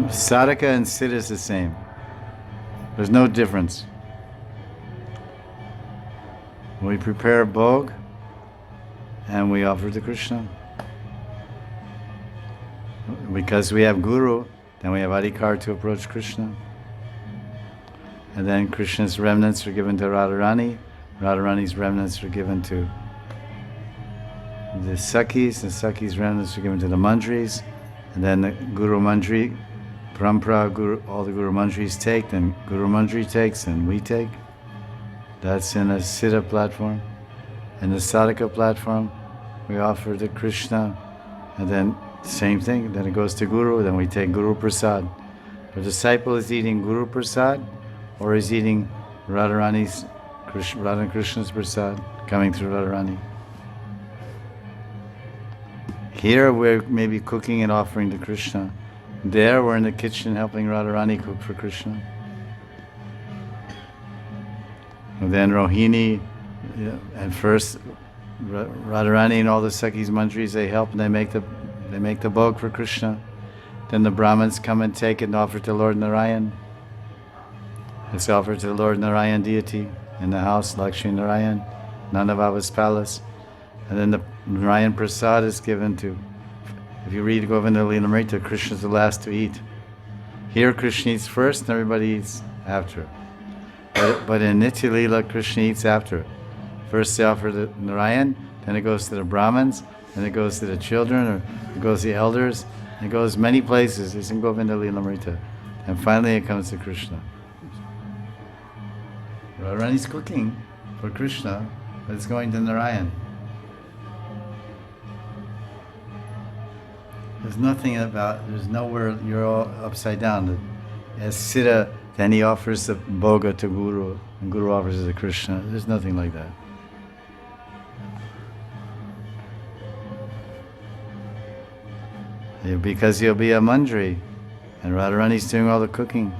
Sadhaka and Siddha is the same. There's no difference. We prepare bhog and we offer to Krishna. Because we have Guru, then we have adhikar to approach Krishna. And then Krishna's remnants are given to Radharani. Radharani's remnants are given to the Sakhis. The Sakhis' remnants are given to the Mandris. And then the Guru Mandri, Parampara, all the Guru Mandris take, then Guru Mandri takes, and we take. That's in a Siddha platform. In the Sadhaka platform, we offer to Krishna, and then same thing, then it goes to Guru, then we take Guru Prasad. The disciple is eating Guru Prasad, or is eating Radharani's, Radha Krishna's Prasad, coming through Radharani. Here we're maybe cooking and offering to Krishna. There we're in the kitchen helping Radharani cook for Krishna. And then Rohini, at first Radharani and all the Sakhis Mandris, they help and they make the bhog for Krishna. Then the Brahmins come and take it and offer to Lord Narayan. It's offered to the Lord Narayan deity in the house, Lakshmi Narayan, Nanda Baba's palace. And then the Narayan Prasad is given to, if you read Govinda Lilamrita, Krishna's the last to eat. Here Krishna eats first and everybody eats after. But in Nitya Lila, Krishna eats after. First they offer to Narayan, then it goes to the Brahmins, then it goes to the children, or it goes to the elders. It goes many places. It's in Govinda Lilamrita. And finally it comes to Krishna. Radharani's cooking for Krishna, but it's going to Narayan. There's nowhere you're all upside down. As Siddha, then he offers the bhoga to Guru, and Guru offers it to Krishna. There's nothing like that. Because you'll be a mandri, and Radharani's doing all the cooking.